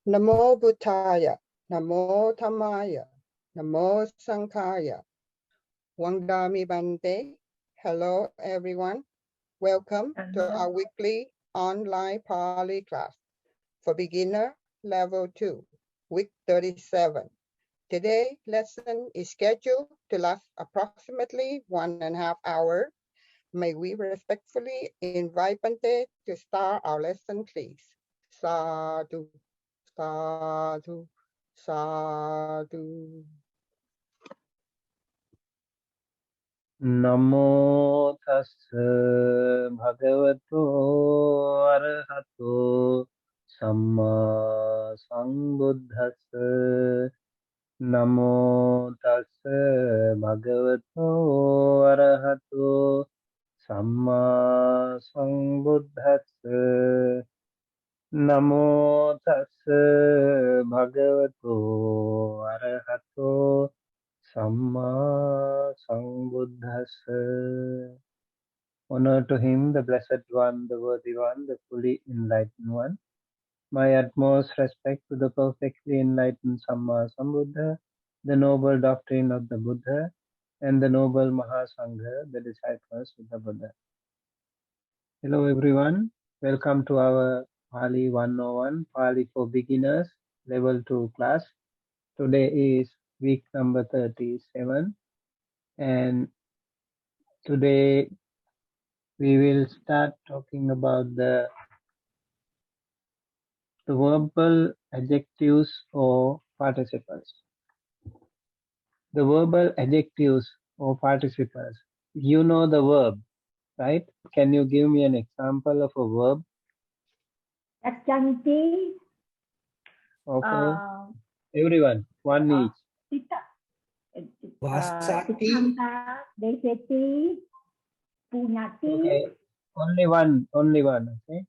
Namo Buddhaya, Namo Dhammaya, Namo Sanghaya, Wangdami Bante. Hello everyone. Welcome to our weekly online Pali class for beginner level 2, week 37. Today's lesson is scheduled to last approximately 1.5 hours. May we respectfully invite Bante to start our lesson, please. Sadhu, sadhu, sadhu. Namo tassa bhagavato arahato samma sambuddhassa. Namo tassa bhagavato arahato samma sambuddhassa. Namo tassa bhagavato arahato Samma Sambuddhassa. Honor to him, the Blessed One, the Worthy One, the fully enlightened one. My utmost respect to the perfectly enlightened Samma Sambuddha, the noble doctrine of the Buddha, and the noble Mahasangha, the disciples of the Buddha. Hello everyone, welcome to our Pali 101, Pali for Beginners, Level 2 class. Today is week number 37. And today we will start talking about the verbal adjectives or participles. The verbal adjectives or participles. You know the verb, right? Can you give me an example of a verb? Chanting. Okay. Everyone, one each. Vasati. Deseti. Punyati. Okay. Only one. Okay.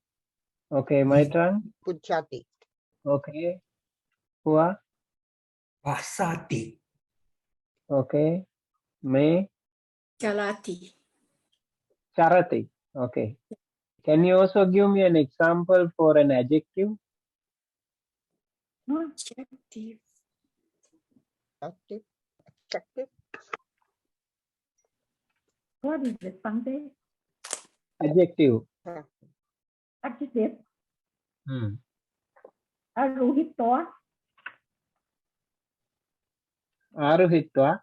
Okay, my turn. Puchati. Okay. Hua. Vasati. Okay. Me. Charati. Charati. Okay. Can you also give me an example for an adjective? Adjective. Active. Attractive. What is it, Bante? Adjective. Adjective. Aruhitwa. Aruhitva.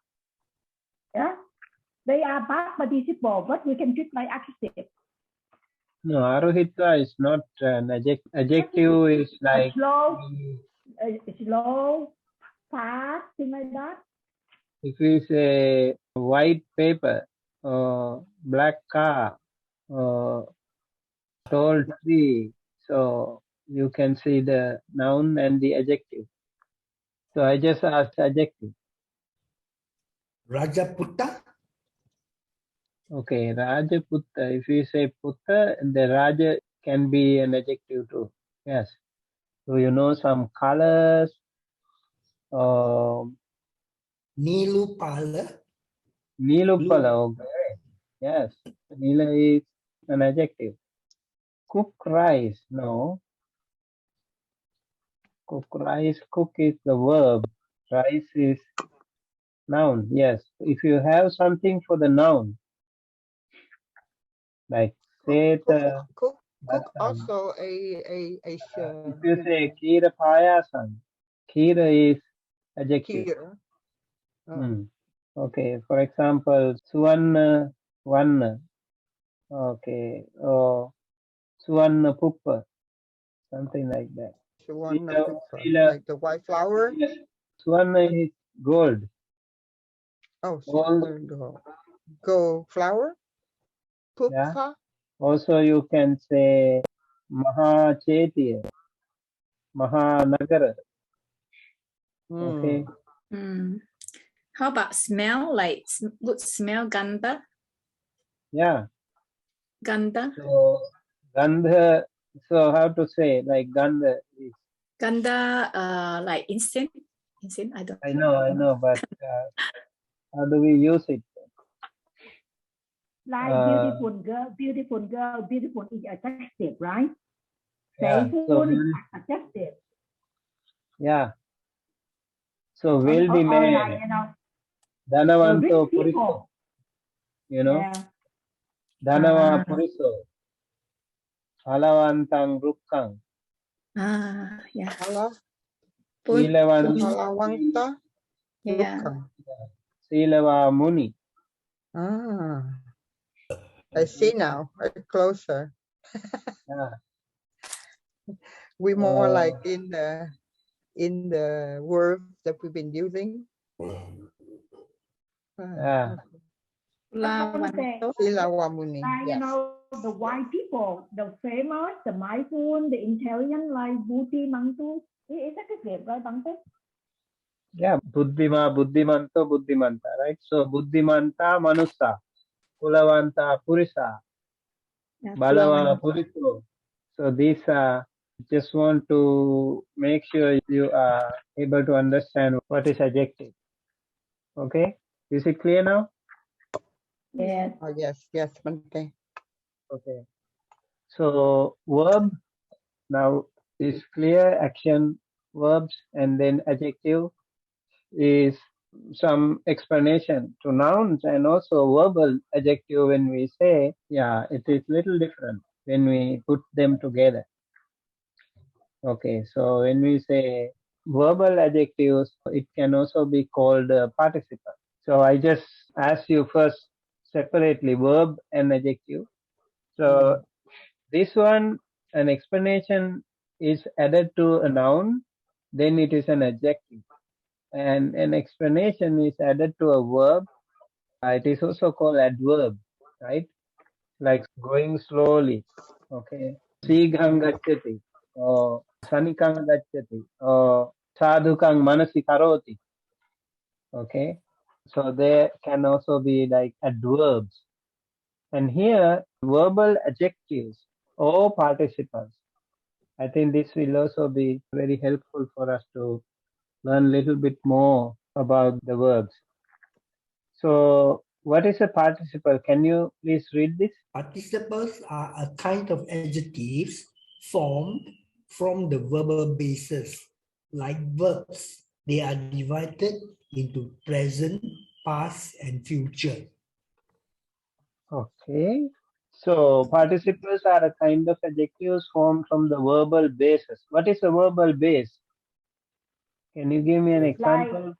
Yeah. They are past participle, but we can treat like adjective. No, Aruhitva is not an adjective. Adjective is like slow, fast, thing like that. if you say white paper or black car or tall tree, so you can see the noun and the adjective. So I just asked adjective. Rajaputta. Okay, Rajaputta. If you say Putta, the Raja can be an adjective too. Yes. So you know some colors. Nilupala. Nilupala. Okay. Yes. Nila is an adjective. Cook rice. No. Cook rice. Cook is the verb. Rice is noun. Yes. If you have something for the noun, like say Cook also if you say Kira Payasan, Kira is adjective. Kira. Okay, for example, Suvanna Vanna. Okay, or Suvanna Puppa, something like that. Suvanna Puppa, like the white flower? Yes. Suvanna is gold. Oh, gold. Gold flower? Puppa? Yeah. Also, you can say Mahachetiya, Mahanagara. Okay. How about smell? Like good smell, ganda. Yeah. Ganda. So gandha. So how to say like gandha is ganda? Like incense. Incense. I don't. I know, but how do we use it? Like beautiful girl, beautiful is adjective, right? Yeah. Faithful is adjective. Yeah. So or wealthy like, man, you know, the Dhanavanto rich Puriso, people. you know, Yeah. Dhanava Puriso, Halavantang Rukkang, Yeah. Hala, Silavan, halawanta, Yeah. lukang. Silava Muni. I see now. Closer. Yeah. We more like in the words that we've been using. Yeah. Lavanto. Silawamuni. You Yes. know, the white people, the famous, the mindful, the intelligent, like Buddhi Mantu. Is that cái Việt rồi bằng thế? Yeah. Buddhima, Buddhimanto, Buddhimanta, right? So Buddhimanta Manusa, Kulavanta Purisa, Yeah, Balava Puriso. So these are, just want to make sure you are able to understand what is adjective. Okay? Is it clear now? Yes. Oh, yes, Bante. Okay. So verb now is clear, action verbs, and then adjective is some explanation to nouns, and also verbal adjective when we say, yeah, it is little different when we put them together. Okay, so when we say verbal adjectives, it can also be called participle. So I just ask you first separately verb and adjective. So this one, an explanation is added to a noun, then it is an adjective. And an explanation is added to a verb, it is also called adverb, right? Like going slowly, okay? Sighang gacchati, or sanikang gacchati, or sadhukang manasi karoti, okay? So there can also be like adverbs. And here, verbal adjectives or participles. I think this will also be very helpful for us to learn a little bit more about the verbs. So, what is a participle? Can you please read this? Participles are a kind of adjectives formed from the verbal basis. Like verbs, they are divided into present, past, and future. Okay. So, participles are a kind of adjectives formed from the verbal basis. What is a verbal base? Can you give me an example?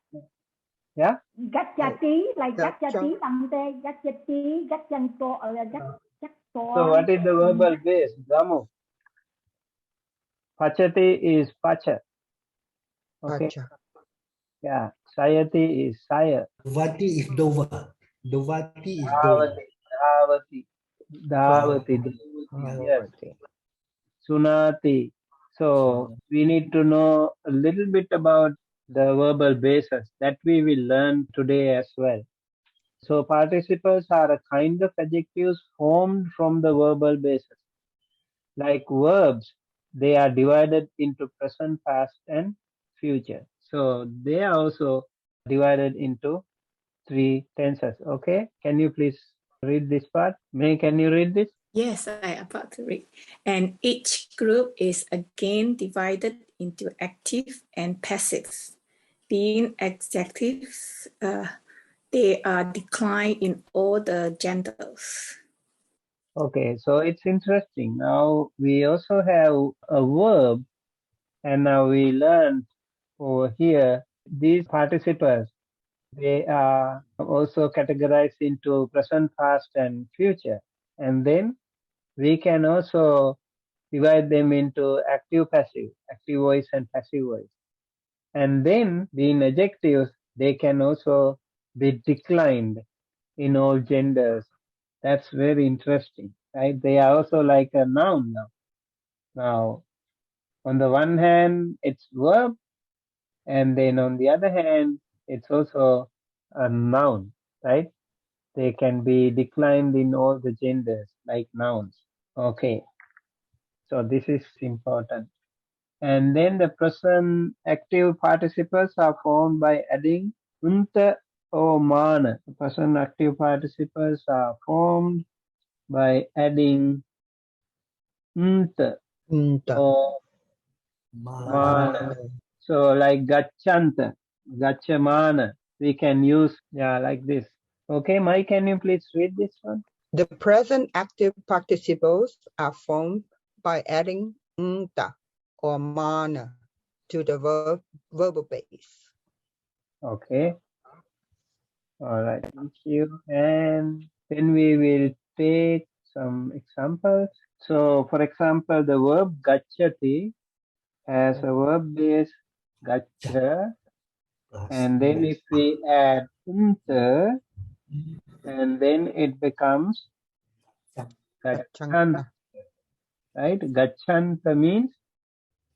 Yeah? Gacchati, like Gaccha. Gacchati, Bante, Gacchati, Gachanto, or Gacchato. So, what is the verbal base? Gamu. Pachati is pacha. Okay. Pacha. Yeah. Sayati is saya. Dovati is Dova. Dovati is Dova. Dhavati. Dhavati. Dhavati. Yes. Sunati. So we need to know a little bit about the verbal basis that we will learn today as well. So participles are a kind of adjectives formed from the verbal basis. Like verbs, they are divided into present, past, and future. So they are also divided into 3 tenses. Okay, can you please read this part? May, can you read this? Yes, I about to read. And each group is again divided into active and passive. Being adjectives, they are declined in all the genders. Okay, so it's interesting. Now we also have a verb, and now we learn over here these participles, they are also categorized into present, past, and future. And then we can also divide them into active, passive, active voice and passive voice. And then being adjectives, they can also be declined in all genders. That's very interesting, right? They are also like a noun now. Now, on the one hand, it's verb, and then on the other hand, it's also a noun, right? They can be declined in all the genders like nouns. Okay, so this is important. And then the present active participles are formed by adding unta or mana. The present active participles are formed by adding unta or mana. So like gacchanta, gachamana, we can use like this. Okay, Mike, can you please read this one? The present active participles are formed by adding nta or mana to the verbal base. Okay. All right, thank you. And then we will take some examples. So, for example, the verb gacchati has a verb base gaccha, and then if we add unta, and then it becomes gacchanta, right? Gacchanta means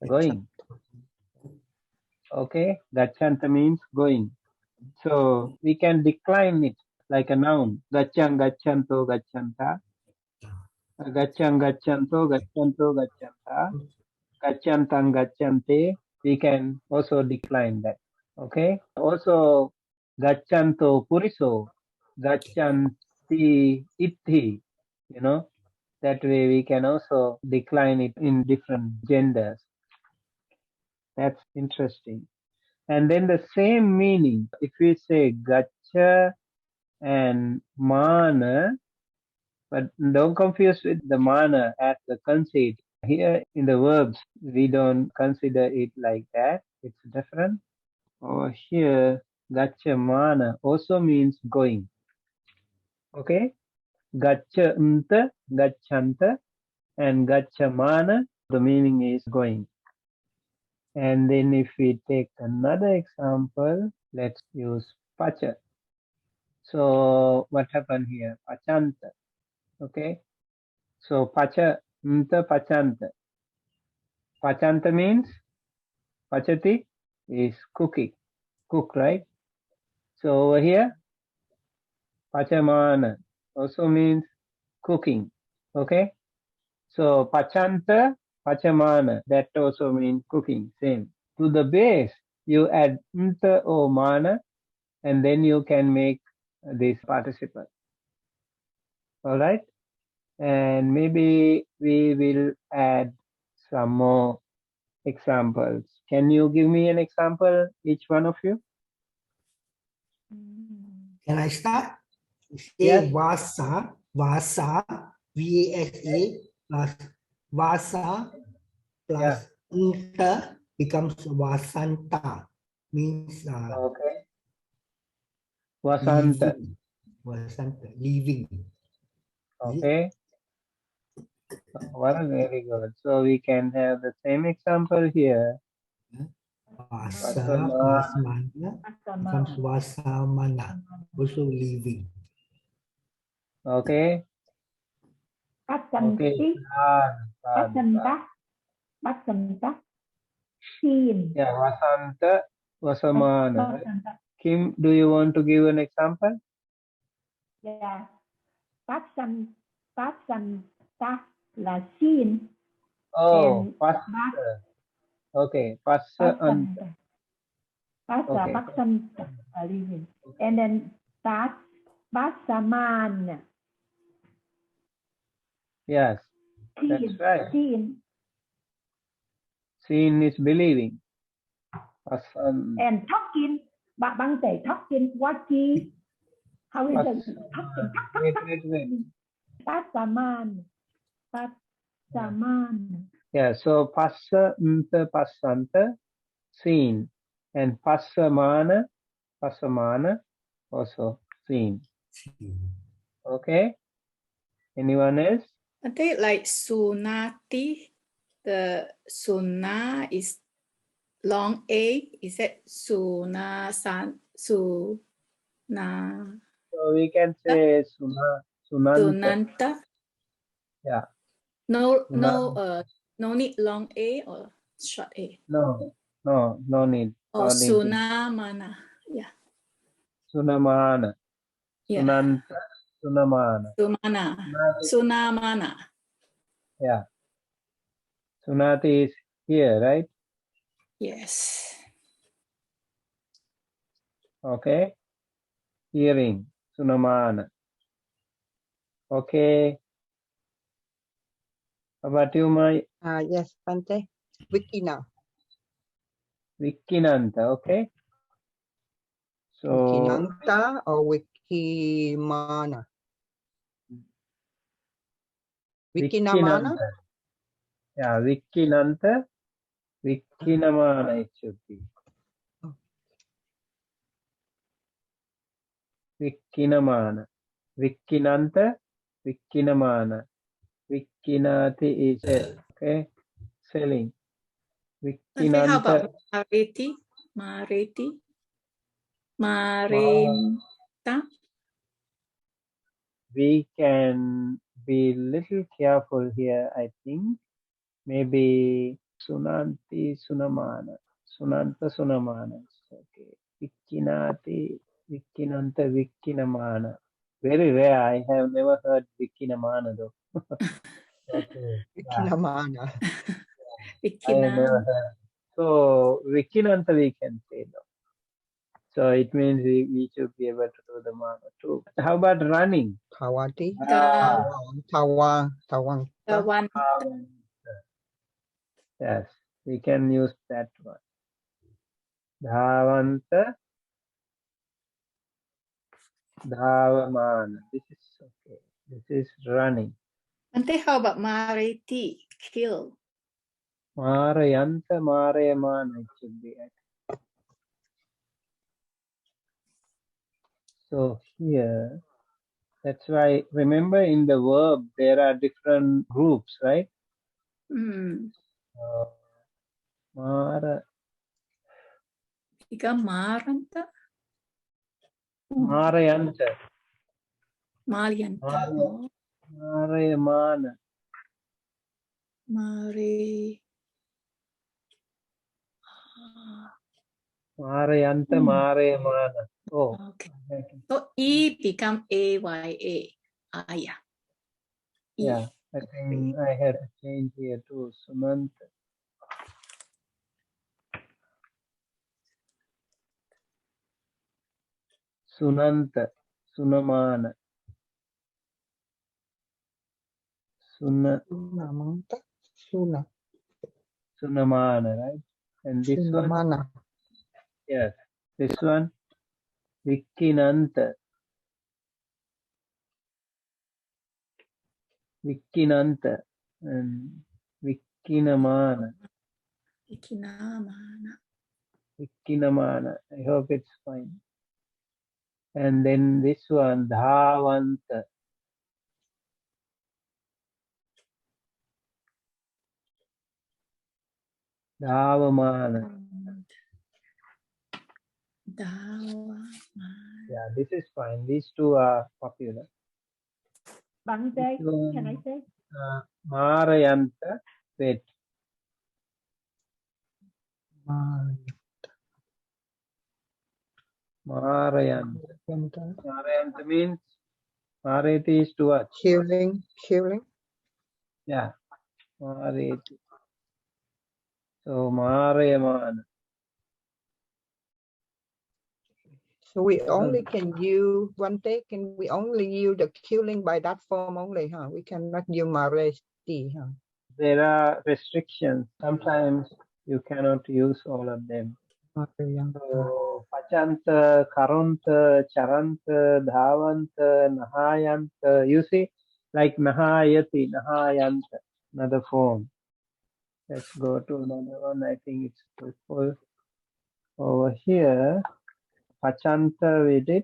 going. Okay, gacchanta means going. So we can decline it like a noun. Gacchang, gacchanto, gacchanta. Gacchang, gacchanto, gacchanto, gacchanta. Gacchantam, gacchante. We can also decline that. Okay. Also, gacchanto puriso. Gacchanti itti. You know, that way we can also decline it in different genders. That's interesting. And then the same meaning, if we say gaccha and mana, but don't confuse with the mana as the conceit. Here in the verbs, we don't consider it like that. It's different. Over here, gaccha mana also means going. Okay? Gaccha unta, gacchanta, and gaccha mana, the meaning is going. And then if we take another example, let's use pacha. So what happened here? Pachanta. Okay. So pacha, nta, pachanta. Pachanta means pachati is cooking, cook, right? So over here, pachamana also means cooking. Okay. So pachanta, pachamana, that also means cooking, same. To the base, you add nta or mana, and then you can make this participle. All right. And maybe we will add some more examples. Can you give me an example, each one of you? Can I start? Yes. Vasa, Vasa, VASA plus Vasa plus Unta becomes Vasanta, means Okay. Vasanta. living. Vasanta, living. Okay. Well, very good. So we can have the same example here. Vasa plus Mana becomes Vasamana, also living. Okay. Okay. Pasanti, pasanta, pasanta, seen. Yeah, Vasanta, Vasamana. Pasanta, Kim, do you want to give an example? yeah. Pasanta là seen. Oh, And passa. Okay, passa anta. Pasanta. Pasa, Okay. pasanta, living. And then pasaman. Yes, that's right. Seen. Seeing is believing. Pasan. And talking. Bang say talking, walking. How is it? Talking. Wait. Pasaman. Pasaman. Yeah, so passa, nta, passanta, seen. And passamana, also seen. Okay? Anyone else? I think like sunati, the suna is long A. Is that suna san suna So we can say sunanta. sunanta? Yeah. No Sunanta. no need long A or short A. No need. Or No need. sunamana. Yeah. Sunamana. Yeah. Sunanta. Sunamana. Sunamana. Yeah. Sunati is here, right? Yes. Okay. Hearing. Sunamana. Okay. How about you, Mai? Yes, Bante. Vicky now. Vikinanta, okay? So, Wikinanta or Wikimana? Wikinamana? Vikinanta. Yeah, Vikinanta, Vikinamana it should be. Vikinamana. Vikinanta, Vikinamana. Vikinati is it, okay? Selling. Okay, how Vikinanta. about Mareti? Marenta? We can be little careful here, I think. Maybe Sunanti Sunamana. Sunanta Sunamana. Okay. Vikinati, Vikinanta, Vikinamana. Very rare. I have never heard Vikinamana though. Okay. Yeah, Wikinamana. I have never heard. So Vikinanta we can say no. So it means we should be able to do the mana too. How about running? Tawati? Da- Tawang. Dawan. Yes, we can use that one. Dhavanta, Dhavamana. This is okay. This is running. Ante, how about Mareti? Kill. Marayanta, Marayamana it should be. So here, that's why, remember in the verb, there are different groups, right? Mara, Ika Maranta? Marayanta, Marianta. Oh, Marayamana. Mari. Marayanta, Marayamana. Oh, Okay. So E become AYA. Aya. E. yeah. I think I had to change here too. Sumanta. Sunanta. Sunamana. Sunamanta. Sunamana, right? And this one, Sunamana. yes. This one, Vikinanta. Vikinanta. And Vikinamana. Ikinamana. Vikinamana. I hope it's fine. And then this one, Dhavanta. Dhavamana. Dawamana. Yeah, this is fine. These two are popular. Bante, can I say? Marayanta. Wait. Marayanta. Marayanta means Marayati is to what? Healing. Yeah. Marayati. So Marayamana. So we only can use one day, can we only use the killing by that form only, huh? We cannot use maresti, huh? There are restrictions. Sometimes you cannot use all of them. So Pachanta, Karanta, Charanta, Dhavanta, Nahayanta. You see, like Nahayati, Nahayanta, another form. Let's go to another one. I think it's helpful. Over here, Pachanta we did.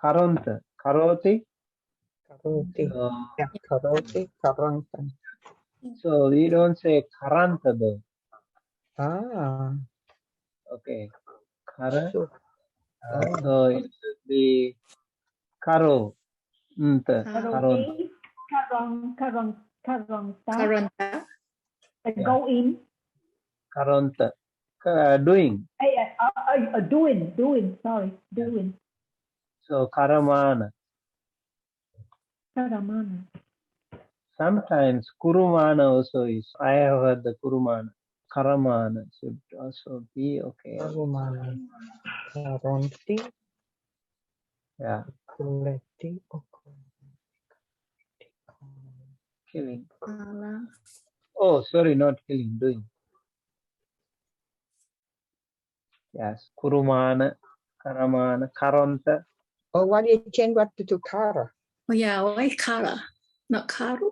Karanta, Karoti. Karoti, karanta. So we don't say Karanta though. Ah, Okay. Kara. so, So it should be Karo. Karonta. Karanta. Go in. Karonta. Doing. Doing. Sorry, doing. So Karamana. Karamana. Sometimes Kurumana also is. I have heard the Kurumana. Karamana should also be okay. karumana. Karonti, Yeah. kuleti, Killing. Kala. Oh, sorry, not killing, doing. Yes, kurumana, karamana, karanta. Or why do you change what to kara? Oh yeah, why Kara, not Karu?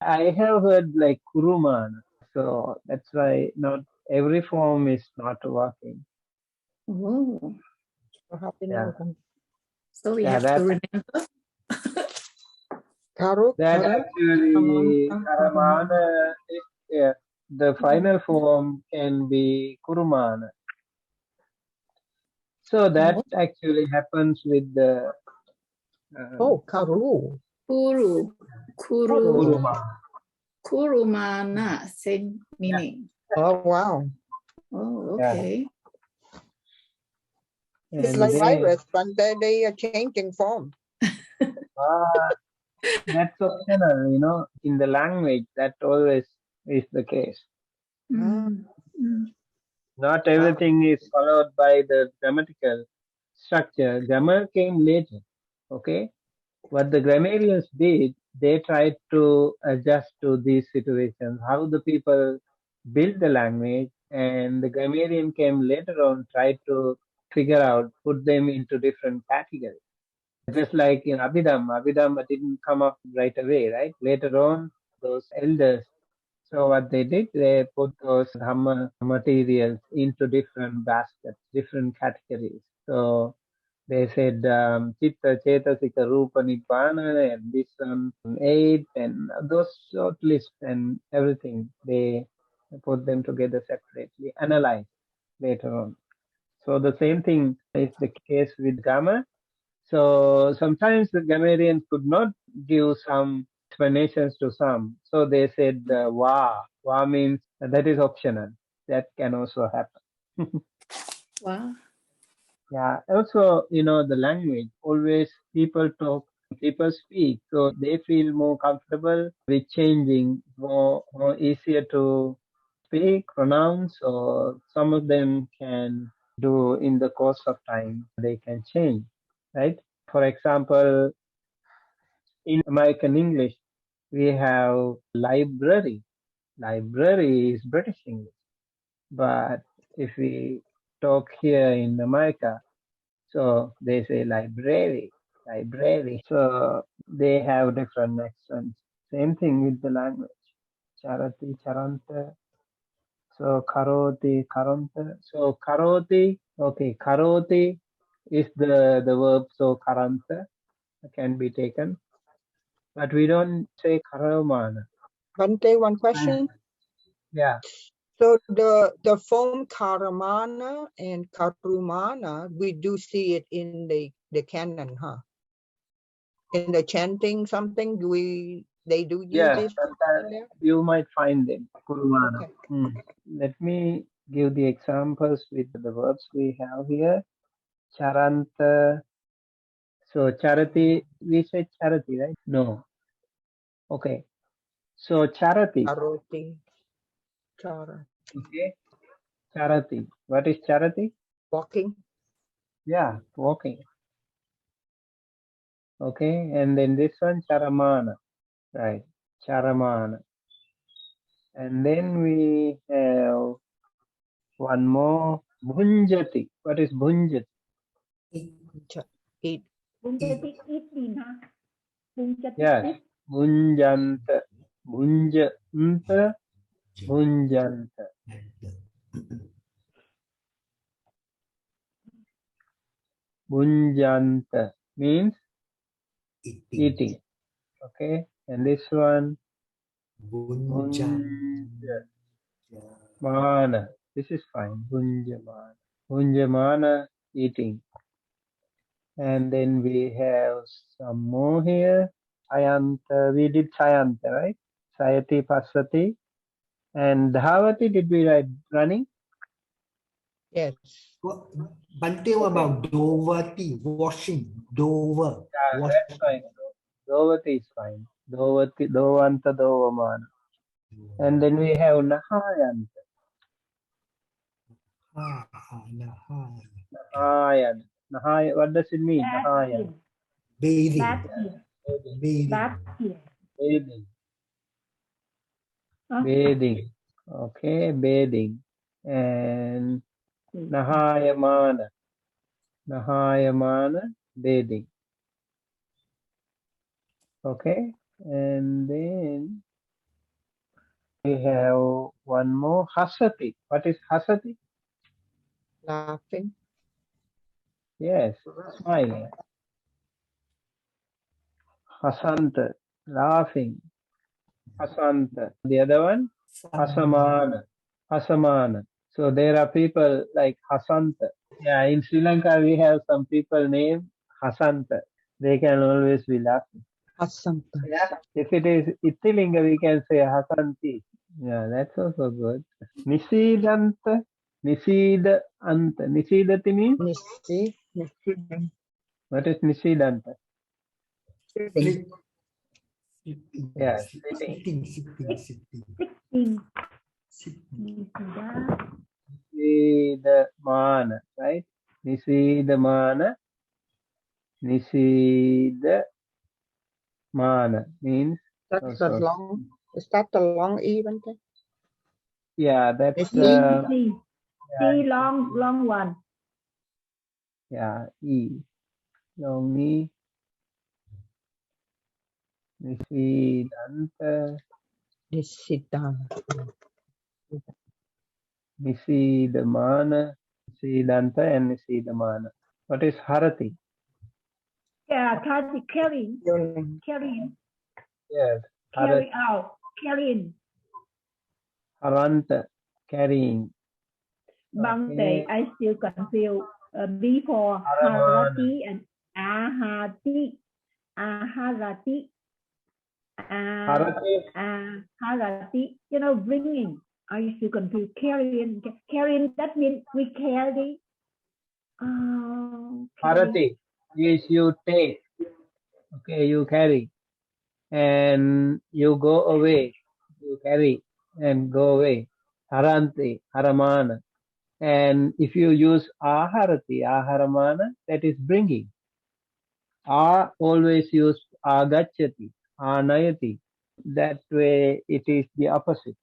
I have heard like kurumana, so that's why not every form is not working. Oh, So how do you Yeah, know? so we yeah, have to remember. Karo, that kara, actually karamana, karamana is, yeah, the final form can be kurumana. So that actually happens with the Oh, karu. Kuru, Kuru, Karu. kurumana. Kurumana, same meaning. Oh, wow. Oh, Yeah, okay. It's and like they virus, but they are changing form. that's optional, in the language. That always is the case. Mm, mm, Not everything is followed by the grammatical structure. Grammar came later. Okay, what the grammarians did, they tried to adjust to these situations, how the people build the language, and the grammarian came later on, tried to figure out, put them into different categories. Just like in Abhidhamma didn't come up right away, right? Later on, those elders, so what they did, they put those Dhamma materials into different baskets, different categories. So they said Chitta, Chetasika, Rupa, Nibbana, and this 8, and those short lists and everything. They put them together separately, analyze later on. So the same thing is the case with Gamma. So sometimes the grammarians could not give some explanations to some. So they said wa. Wa means that is optional. That can also happen. wow. Yeah. Also, the language, always people talk, people speak. So they feel more comfortable with changing, more easier to speak, pronounce, or some of them can do in the course of time. They can change, right? For example, in American English, we have library. Library is British English. But if we talk here in America, so they say library, library. So they have different accents. Same thing with the language. Charati, charanta. So karoti, karanta. So karoti, okay, karoti is the verb. So karanta can be taken. But we don't say karamana. Bante, one question. Yeah. So the form karamana and karumana, we do see it in the canon, huh? In the chanting something, they do use Yeah, this sometimes in there? you might find them. Kurumana. Okay. Let me give the examples with the verbs we have here. Charanta. So charati, we say charati, right? No. Okay. So charati. Karoti, chara, Okay. Charati. What is charati? walking. Yeah, walking. Okay. And then this one, charamana. Right. Charamana. And then we have one more, bhunjati. What is bhunjati? Eat. Bunchati ít đi na. Bunchati Yes. ít. Bhunjanta. Bhunjanta. Bhunjanta. Bhunjanta means eating. Okay. And this one, bhunjamana. This is fine. Bhunjamana. Bhunjamana, eating. And then we have some more here. Sayanta. We did Sayanta, right? Sayati, Pasati. And Dhavati, did we write running? Yes. Bante, what about Dovati, washing, Dover, Yeah, wash. that's fine. Dovati is fine. Dovati, Dovanta, Dovamana. And then we have Nahayanta. Nahayana. Nahaya, what does it mean? Nahayana. Bathing. Bathing. Bathing. Bathing. Huh? Bathing. Okay, bathing. And Nahayamana. Nahayamana, bathing. Okay, and then we have one more, hasati. What is hasati? Laughing. Yes, smiling. Hasanta, laughing. Hasanta. The other one, hasamana. Hasamana. So there are people like Hasanta. Yeah, in Sri Lanka we have some people named Hasanta. They can always be laughing. Hasanta. Yeah. If it is Itilinga, we can say Hasanti. Yeah, that's also good. Nisidanta. Nisida anta. Nisidati means? Nisi. What is Nisidanta? Sitting. Yeah, sitting. Sitting. Nisidamana, right? Nisidamana. Nisidamana means That's the also. long. Is that the long even thing? Yeah, that's C long one. yeah, E. Long E. Nisidanta. Nisidamana. Nisidanta and Nisidamana. What is Harati? Yeah, carrying. Yes. Carry out. Carrying. Haranta. Carrying. Bante, I still confuse before harati and ahati. Aharati. Harati. You know, bringing. I still confuse carrying. Carrying, that means we carry. Harati is you take. Okay, you carry. And you go away. You carry and go away. Haranti, haramana. And if you use aharati, aharamana, that is bringing. Always use agachati, anayati. That way it is the opposite.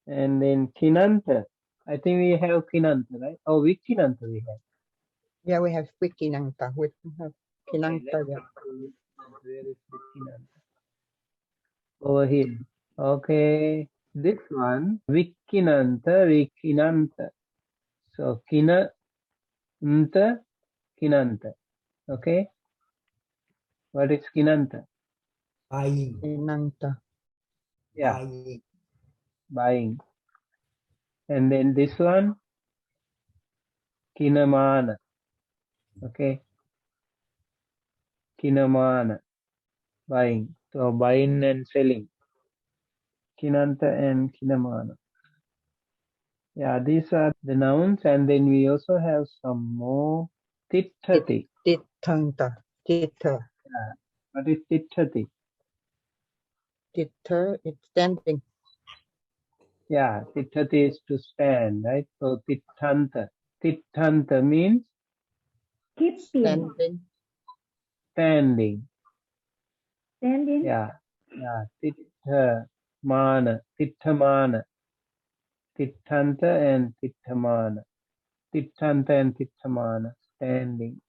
And then kinanta. I think we have kinanta, right? Oh, which kinanta we have? Yeah, we have Wikinanta. We have Kinanta. Okay, Yeah. where is the kinanta? Over here. Okay, this one, Vikinanta, Vikinanta. So, Kinanta, Kinanta. Okay, what is Kinanta? Buying. Kinanta. Yeah, Buying. buying. And then this one, Kinamana. Okay, Kinamana, buying. So, buying and selling. Kinanta and Kinamana. Yeah, these are the nouns, and then we also have some more. Tithati. Tithanta. Titha. Yeah. What is Tithati? Titha, it's standing. Yeah, Tithati is to stand, right? So Tithanta. Tithanta means Keeping. Standing. standing. Standing. Yeah, yeah. Tithamana. Tithamana. Tithanta and Tithamana. Tithanta and Tithamana. Standing.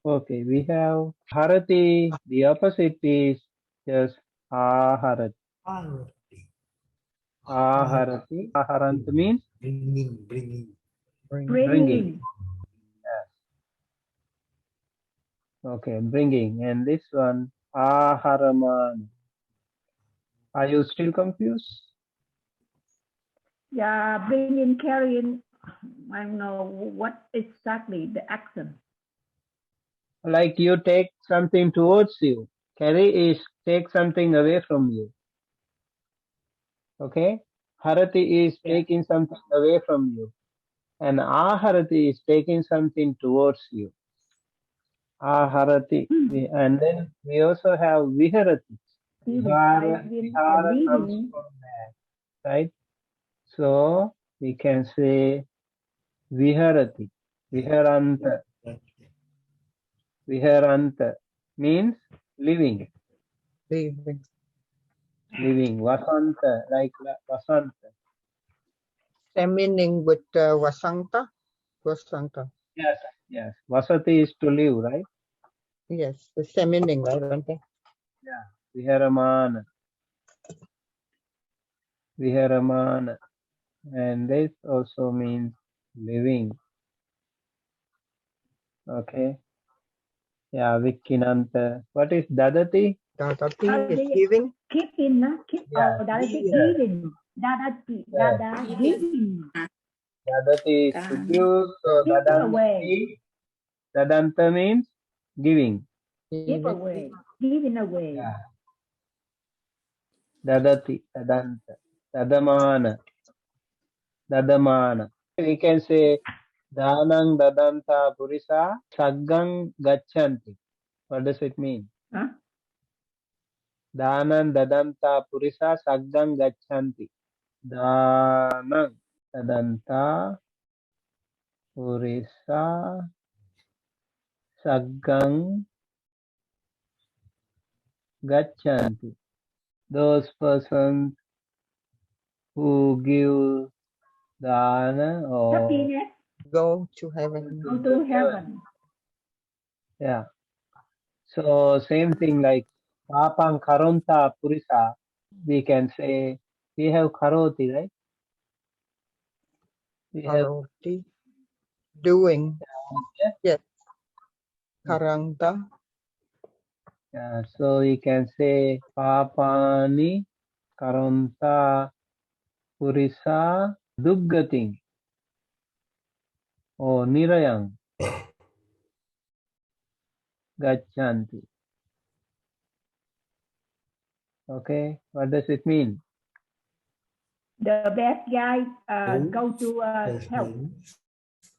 Okay, we have Harati. The opposite is just Aharati. Aharati. Aharanta means Bringing. bringing. Yes. Okay, bringing. And this one, Aharaman. Are you still confused? Yeah, bringing, carrying. I don't know what exactly the action. Like you take something towards you. Carry is take something away from you. Okay? Harati is taking something away from you. And Aharati is taking something towards you. Aharati. And then we also have Viharati. Vihara comes from that, right? So we can say Viharati. Viharanta. Viharanta means living. Leaving. Living. Vasanta, like Vasanta. Same meaning with Vasanta. Vasanta. Yes, yes. Vasati is to live, right? Yes, the same meaning, right? Bante? Yeah. Viharamana. Viharamana. And this also means living. Okay. Yeah, Vikinanta. What is Dadati? Dadati is giving. Keeping, keep, Yeah. dadati, Yeah. giving, dadati, Yes. dada, giving, Dadati is to Dana. give. So give away, Dadanti. Dadanta means giving. give away, giving away. Yeah. Dadati. Dadanta. Dadamana. Dadamana. We can say Danang Dadanta Purisa Saggang Gachanti. What does it mean? Huh? Danang Dadanta Purisa Saggang Gachanti. Danang Dadanta Purisa Saggang Gachanti. Those persons who give dana or Happiness, Go to heaven. go to heaven. yeah. So same thing like Papang Karonta Purisa, we can say we have Karoti, right? We have Karoti. Doing. yeah, Yes. Karanta. yeah. So we can say Papani Karonta Purisa Duggating or Nirayang Gachanti. Okay, what does it mean? The bad guy Those go to hell. persons,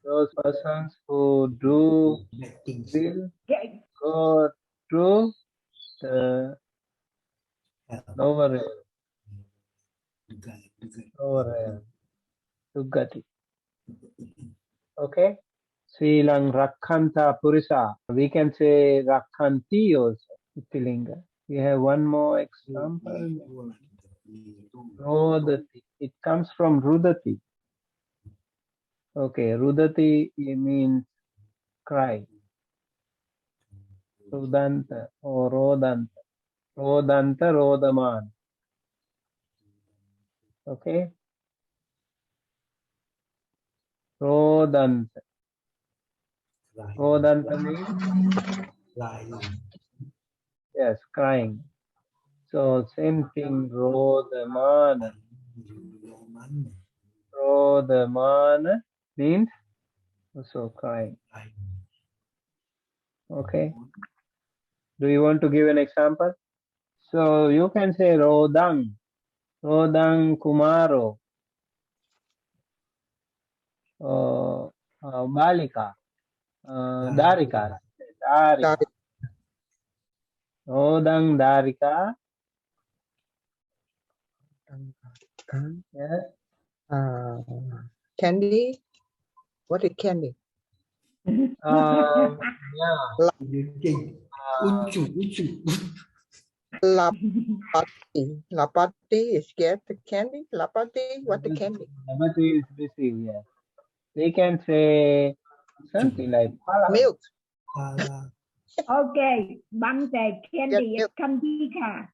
Those persons who do bad things. will Get, go to the lower realm, Duggati. Okay? Srilang Rakhanta Purisa. We can say Rakhanti also, Itilinga. We have one more example. Rodati. It comes from Rudati. Okay, Rudati means cry. Rudanta or Rodanta. Rodanta, Rodaman. Okay? Rodanta. Rodanta means Lying. yes, crying. So same thing, Rodamana. Rodamana means also crying. Okay. Do you want to give an example? So you can say Rodang. Rodang Kumaro. Balika. Darika. Darika. Rodang Darika. Yes. Candy. What is candy? Yeah. Uchu. Lapati. Lapati is get the candy. Lapati, what the candy? Labati is receive, yes. They can say something like Pala. Milk. okay, Bante, candy is milk. Kandika.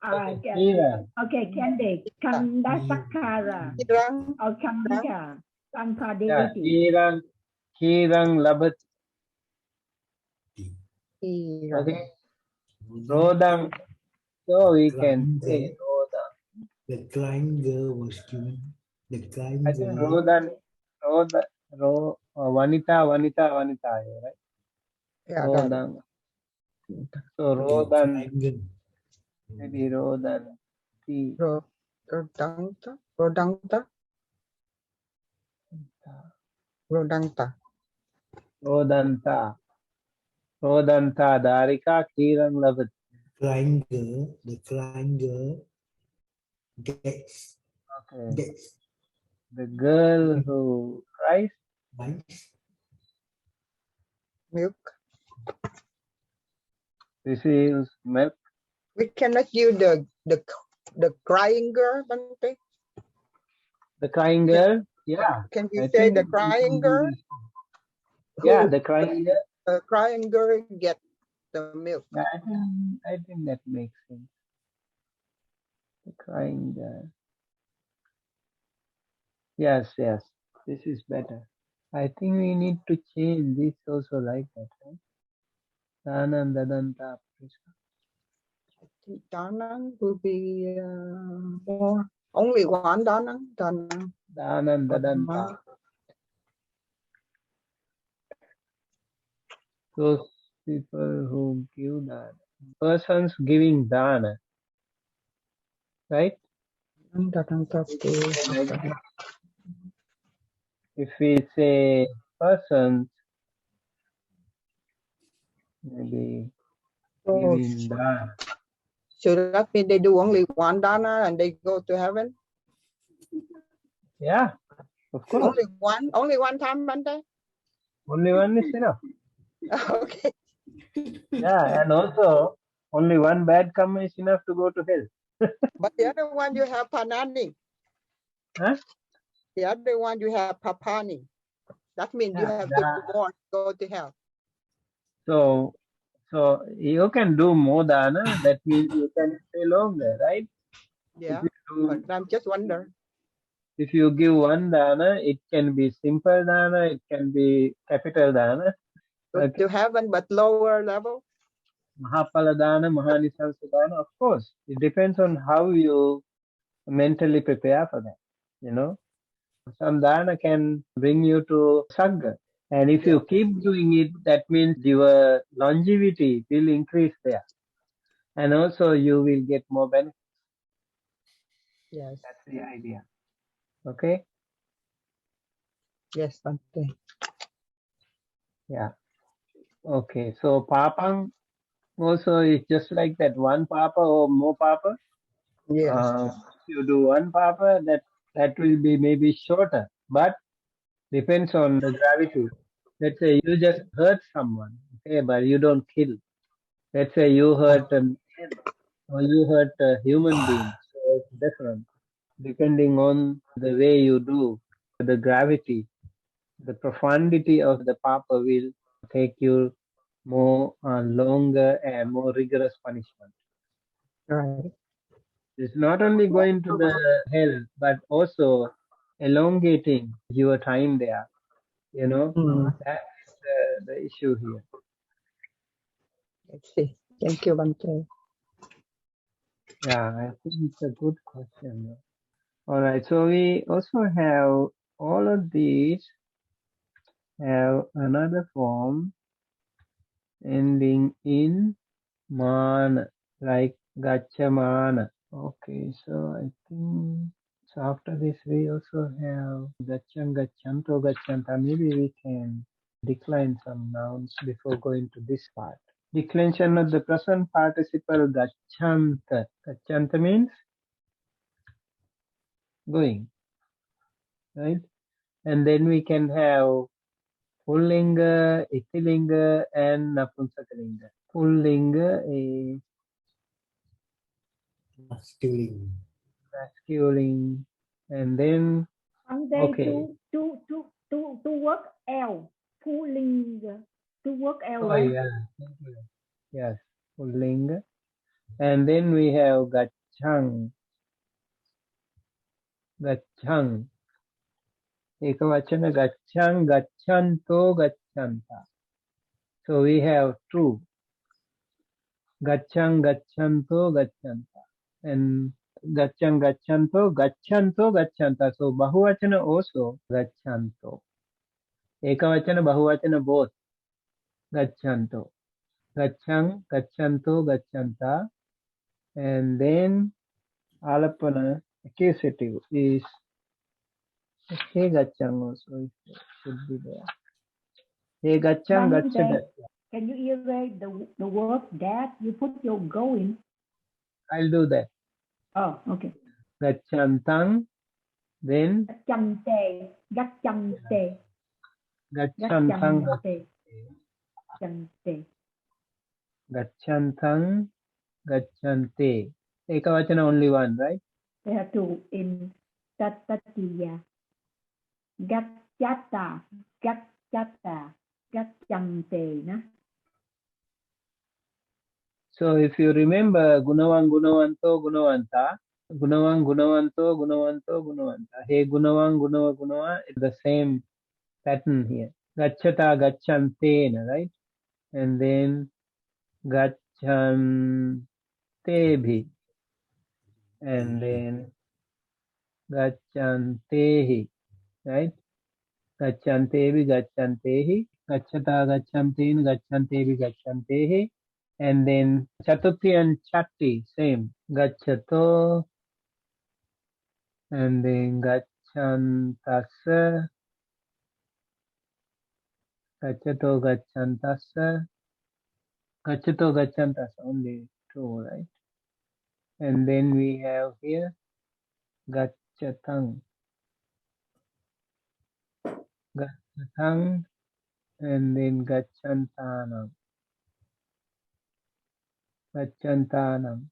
Kira. Okay, candy, Kandasakara, Kirang. or Kandika, Yeah, Kanpadeviti. Kirang Labat. Kirang. Okay. Rodang. So we can say Rodang. The crying girl was given. The crying I think girl. Vanita, right? Yeah, got it. Rodang. So Rodan, Crying girl. maybe Rodan. Rodanta. Rodanta. Rodanta. Rodanta. Rodanta Darika Kirang Labat. The crying girl gets Okay. The girl who cries nice. Milk. receives milk. We cannot use the crying girl, Bante. The crying girl, Yeah. Can we I say think the we crying can do girl? this. Yeah, Who the crying girl. the crying girl get the milk? Yeah, I think that makes sense. The crying girl. Yes, yes. This is better. I think we need to change this also like that, right? Danam dadanta prisa. I think Danang will be more. Only one Danang. Danang. Danam dadanta. Those people who give dana. Persons giving dana, right? Danang Like that. If we say persons, maybe Oh, giving dana. so that means they do only one Dana and they go to heaven? Yeah, of course. Only one time, Bante? Only one is enough. Okay. Yeah, and also only one bad karma is enough to go to hell. But the other one you have Panani. Huh? The other one you have Papani. That means you Yeah, have to do more to go to hell. So you can do more dana. That means you can stay longer, right? Yeah. If But I'm just wondering. if you give one dana, it can be simple dana, it can be capital dana, Go okay. to heaven, but lower level. Mahapala dana, Mahanisansa dana. Of course, it depends on how you mentally prepare for that. You know, some dana can bring you to Sagga. And if you keep doing it, that means your longevity will increase there. And also you will get more benefits. Yes. That's the idea. Okay? Yes, Bante. Yeah. Okay. So Papang also is just like that, one Papa or more Papa. Yes. If you do one Papa, that will be maybe shorter, but depends on the gravity. Let's say you just hurt someone, okay, but you don't kill. Let's say you hurt an animal or you hurt a human being. So it's different depending on the way you do, the gravity, the profundity of the papa will take you more longer and more rigorous punishment. Right. It's not only going to the hell, but also elongating your time there. You know, that's the issue here. Let's see. Thank you, Bante. Yeah, I think it's a good question. All right, so we also have all of these have another form ending in man, like gachamana. Okay, so I think so. After this, we also have gacham, gachanto, gachanta. Maybe we can decline some nouns before going to this part. Declension of the present participle gachanta. Gachanta means going, right? And then we can have Pullinga, Itilinga, and Napunsakalinga. Pullinga is masculine, and then okay. To work L, pulling, to work L, Oh right? yeah, thank you. Yes, Pullinga, and then we have Gachang, Gachang. Ekavachana Gachang, Gachanto, Gachanta. So we have two. Gachang, Gachanto, Gachanta. And Gachang, Gachanto, Gachanto, Gachanta. So Bahuvachana also Gachanto. Ekavachana, Bahuvachana both Gachanto. Gachang, Gachanto, Gachanta. And then Alapana, accusative is He Gachang also should be there. He Gachang, Gachada. Can you erase the word that you put your go in? I'll do that. Oh, okay. Gachantang, then Gachante, gachante, Gachantang, gachante. Gachantang, Gachante. Ekavachana only one, right? They have two in Tatiya. gacchata gacchante นะ So if you remember gunavan gunavanto gunavanta, gunavan gunavanto gunavanto gunavanta, hey gunavan gunav gunava, it's the same pattern here. Gacchata gacchantena, right? And then gacchantebhi, and then gachantehi, right? Gachantevi gachantehi, gacchata gachanten gachantevi gachantehi, and then chatuthi and chatti, same. Gacchato, and then gacchantassa, gacchato gacchantassa, gacchato gacchantassa, only two, right? And then we have here gachatang, gachatang, and then gachantanam, gachantanam.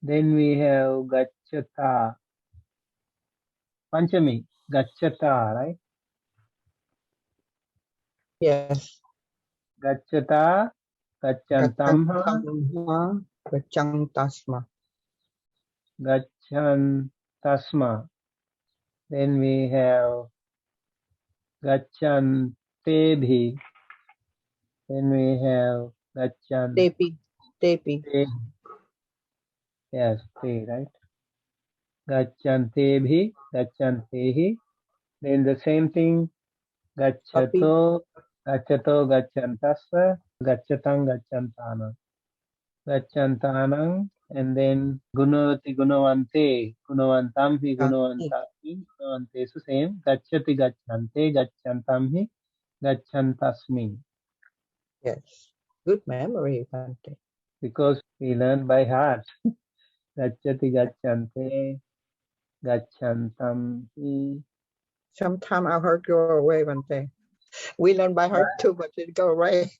Then we have gachata, Panchami, gachata, right? Yes. Gachata, gachantamha, Gachantasma. gachantasma. Then we have gachantebhi. Then we have Tepi. Tepi. Yes, te, right? Gachantebhi, gachantehi. Then the same thing, gachato, gachato, gachantassa, gachatang, gachantanam. Gachantanam, and then gunavati, gunavante, gunavantam hi, gunavantahi, gunavante, so same. Gachati, gachante, gachantam hi, gachantasmi. Yes. Good memory, Bhante. Because we learn by heart. Gachati, gachante, gachantam hi. Sometime our heart go away, Bhante. We learn by heart too, but it go away.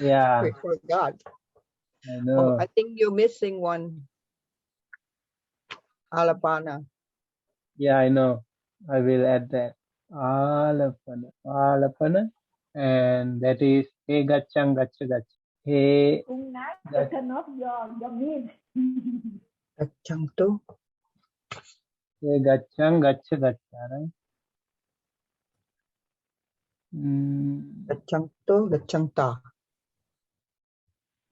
Yeah, We forgot. I know. Oh, I think you're missing one. Alapana. Yeah, I know. I will add that. Alapana, alapana, and that is he gachang, gacha, gacha. He Cung nói to turn off your mute. Gachanto. gachang, gacha, gacha, right? Gachanto. Gachanta.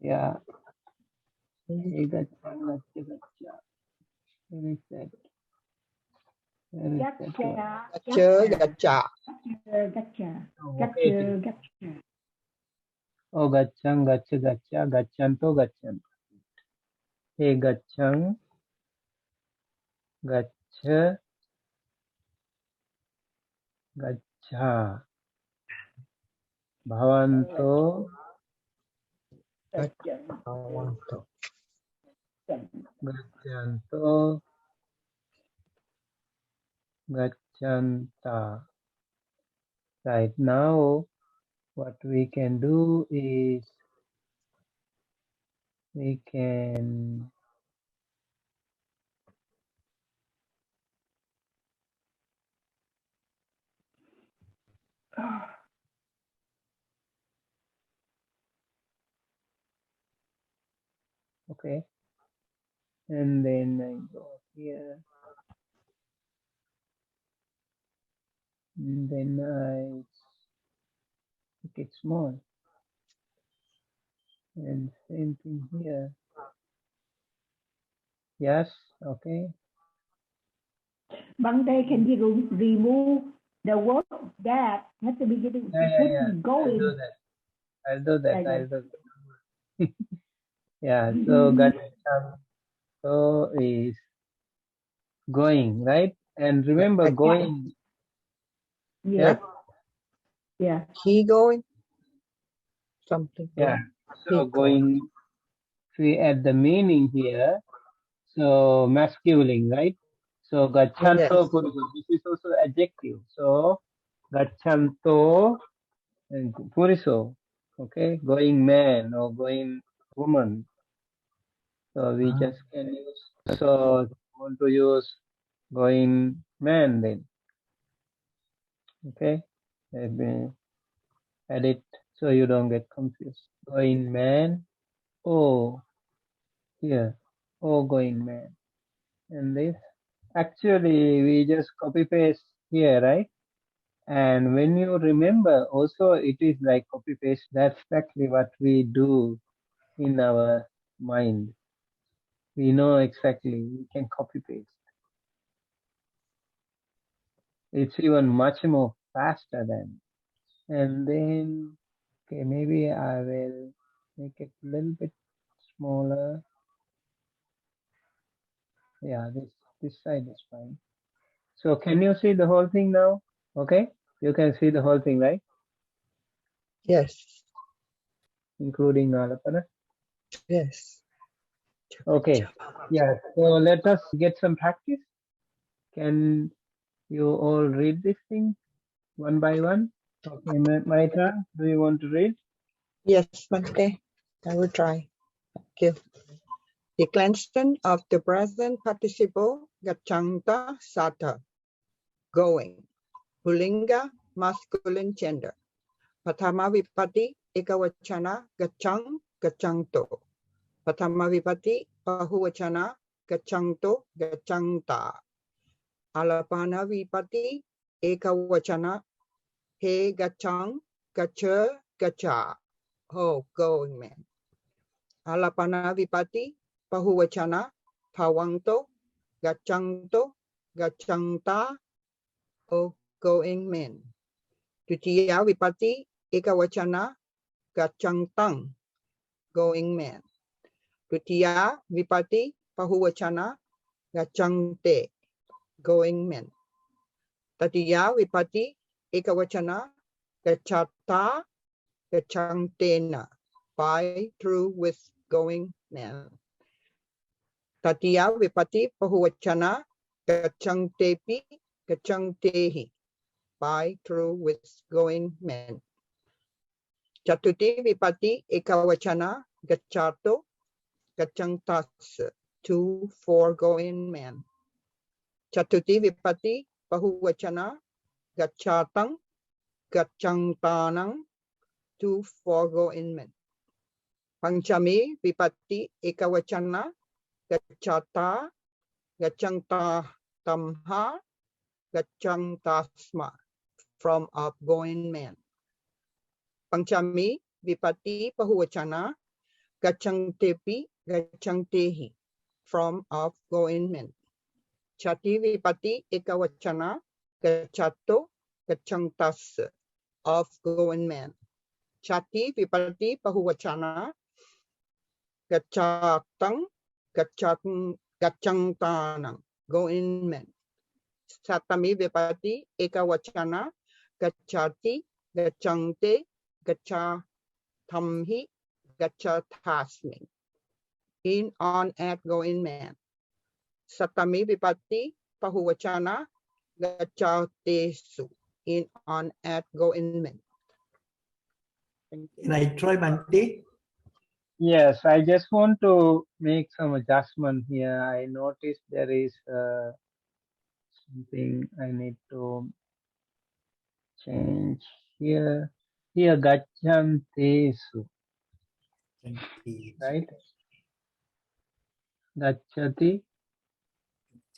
Yeah. He gachang, gacha, gacha. Where is that? Where is that one? Gacha. Gacha. Gotcha. Oh, Gotcha. okay. Gotcha. Oh, gachang, gacha, gacha, gachanto, gachanto. He gachang, gacha, gacha. Bhavanto, Bhavanto. gachanto, gachanta. Right now, what we can do is we can okay, and then I go here, and then I make it small, and same thing here. Yes, okay. Bhante, can you remove the word that at the beginning? Yeah. Going. I'll do that. Yeah. I'll do that. Yeah, so gachanto is going, right? And remember going. Yeah. Yeah. He going. Something. Yeah. He So going, we add the meaning here. So masculine, right? So gachanto, Yes. puriso. This is also adjective. So gachanto and puriso. Okay, going man or going woman. So we just can use. So want to use going man then. Okay, let me add it so you don't get confused. Going man, oh, here, oh, going man. And this, actually, we just copy paste here, right? And when you remember, also it is like copy paste. That's exactly what we do in our mind. We know exactly, we can copy paste. It's even much more faster than. And then, okay, maybe I will make it a little bit smaller. Yeah, this side is fine. So can you see the whole thing now? Okay, you can see the whole thing, right? Yes. Including Alapana. Yes. Okay. Yeah. So let us get some practice. Can you all read this thing one by one? Okay, Maitra, do you want to read? Yes, Bhante. I will try. Thank you. Declension of the present participle gachanta sata, going. Pulinga, masculine gender. Patama vipati ekavachana gachang gachanto. Patama vipati bahuvachana gachanto gachanta. Alapana vipati ekavachana he gachang gacha gacha. Oh, going man. Alapana vipati bahuvachana pawanto gachanto gachanta. Oh, going man. Tutiya vipati ekavachana gachantang, going man. Tutiya vipati bahuvachana gachante, going men. Tatiya vipati ekavachana gachata gachantena, by, through, with, going men. Tatiya vipati bahuvachana gachantepi gachantehi, by, through, with, going men. Chatuti vipati ekavachana gachato gachantas, two foregoing men. Chatuti vipati bahuvachana gachatang gachantanang, two foregoing men. Panchami vipati ekavachana gachata gachantatamha gachantasma, from outgoing men. Panchami vipati bahuvachana gachantepi gachantehi, from outgoing men. Chati vipati ekavachana gachato gachantas, outgoing men. Chati vipati bahuvachana gachatang gachantanang, going men. Satami vipati ekavachana gachati gachante gachatamhi gachatasmi, in, on, at, going man. Satami vipati bahuvachana gachatesu, in, on, at, going men. Can I try, Bhante? Yes, I just want to make some adjustment here. I noticed there is something I need to change here. Here, gachantesu, right? Gachati,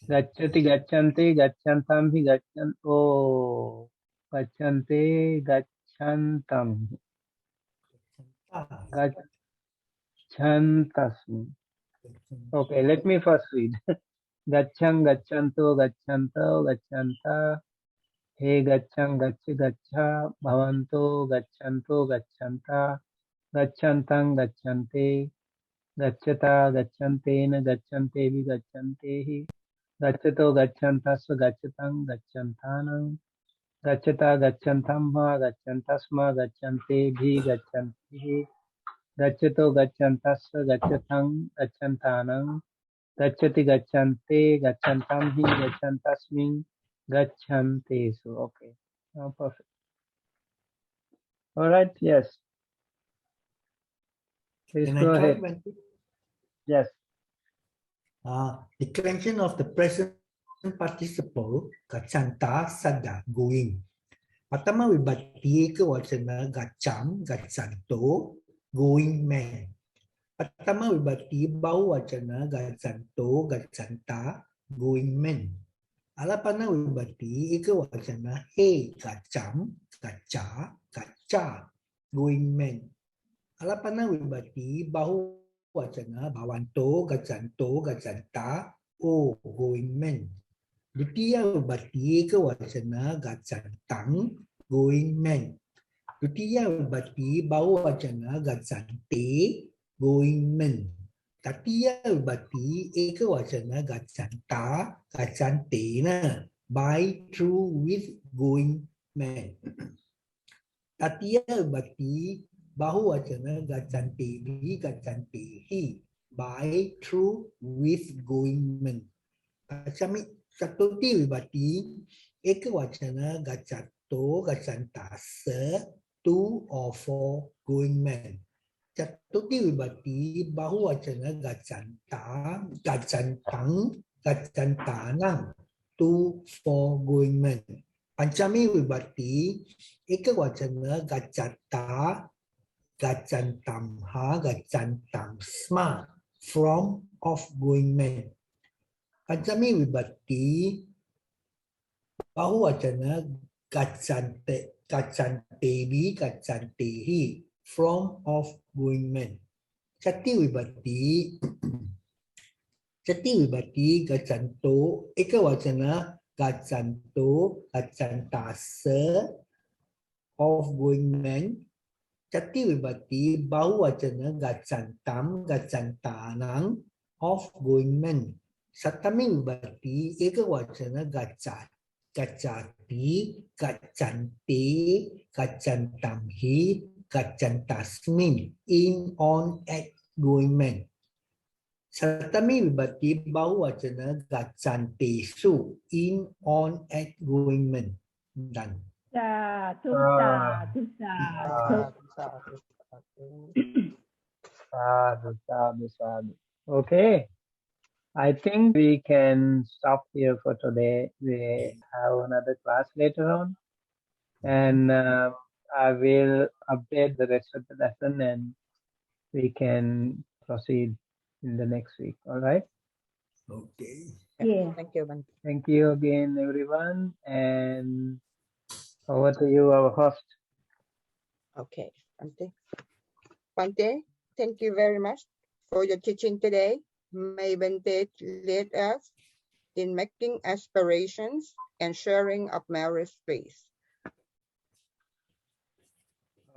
gachati, gachante, gachantam, gachan. Oh, gachante, gachantam, gachantasmi. Okay, let me first read. Gachang, gachanto, gachanto, gachanta. He gachang, gacha, bhavanto, gachanto, gachanta, gachantang, gachante, gachata, gachantena, gachantevi, gachantehi, gachato, gachantas, gachatang, gachantanang, gachata, gachantamha, gachantasma, gachantebhi, gachantihi, gachato, gachantas, gachatang, gachantanang, gachati, gachante, gachantamhi, gachantasmin, gachantesu. Okay. Oh, perfect. All right. Yes. Please Can go I try, ahead. Bhante? Yes. Declension of the present participle gachanta sada, going. Pratama Vibhakti Ekavachana Gacham Gachanto going man. Pratama Vibhakti Bahuvachana Gachanto Gachanta going men. Alapana Vibhakti Ekavachana He Gacham Gacha Gacha going men. Alapana Vibhakti Bahuvachana Bhavanto Gachanto Gachanta O going men. Dutiya Vibhakti Ekavachana Gachantang going men. Dutiya Vibhakti Bahuvachana Gachante going men. Tatiya Vibhakti Ekavachana Gachanta Gachantena by through with going men. Tatiya Vibhakti Bahuvachana Gachantehi Gachantehi by through with going men. Satuti Vibhakti Ekavachana Gachato Gachantasa two or four going men. Chatuti Vibhakti Bahuvachana Gachanta Gachantang Gachantanang two four going men. Panchami Vibhakti Ekavachana Gachata Gachantamha Gachantamsma from of going men. Panchami Vibhakti Bahuvachana Gachante Gachantevi Gachantehi from of going men. Chatti Vibhakti Gachanto Ekavachana Gachanto Gachantasa of going men. Chatti Vibhakti Bahuvachana Gachantam Gachantanang of going men. Satami Vibhakti Ekavachana Gachat Gachati Gachante Gachantamhi Gachantasmin in on at going men. Satami Vibhakti Bahuvachana Gachantesu in on at going men. Done. Sadhu, sadhu, sadhu. Sadhu. Okay, I think we can stop here for today. We have another class later on, and I will update the rest of the lesson, and we can proceed in the next week. All right. Okay. Yeah. Thank you, Bante. Thank you again, everyone, and over to you, our host. Okay, Bante. Bante, thank you very much for your teaching today. May Bante lead us in making aspirations and sharing of merit space.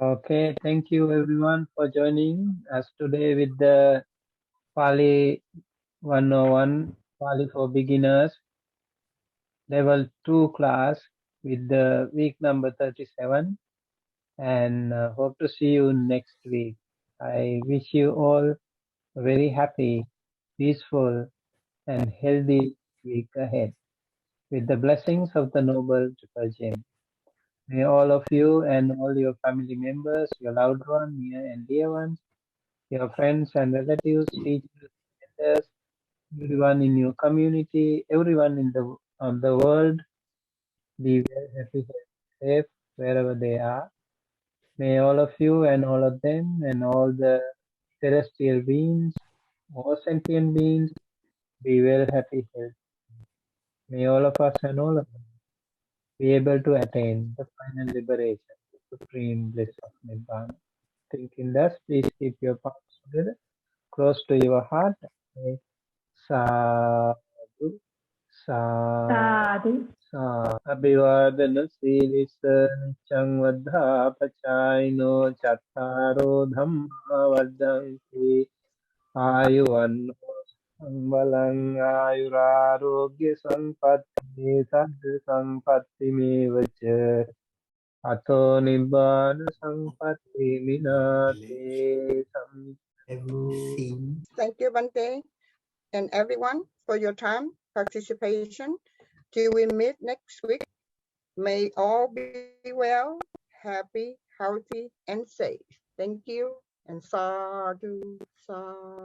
Okay, thank you everyone for joining us today with the Pali 101, Pali for Beginners, Level 2 class with the week number 37, and hope to see you next week. I wish you all a very happy, peaceful, and healthy week ahead with the blessings of the Noble Triple Gem. May all of you and all your family members, your loved ones, near and dear ones, your friends and relatives, teachers, mentors, everyone in your community, everyone in the world, be well, happy, safe, wherever they are. May all of you and all of them and all the celestial beings, all sentient beings, be well, happy, healthy. May all of us and all of them be able to attain the final liberation, the supreme bliss of Nibbana. Thinking thus, please keep your palms together, close to your heart. Say, Sadhu, Sadhu, Sadhu. Abhivadana Sirisa Nichang Vadha Pachaino Chattaro Dhamma Vadanti Ayuvan Sambalang Ayurarogya Sampatti Sadhu Sampatti Mevacha Ato Nibbana Sampatti Minate Everything. Thank you, Bante, and everyone for your time, participation. Till we meet next week, may all be well, happy, healthy, and safe. Thank you, and sadhu, sadhu.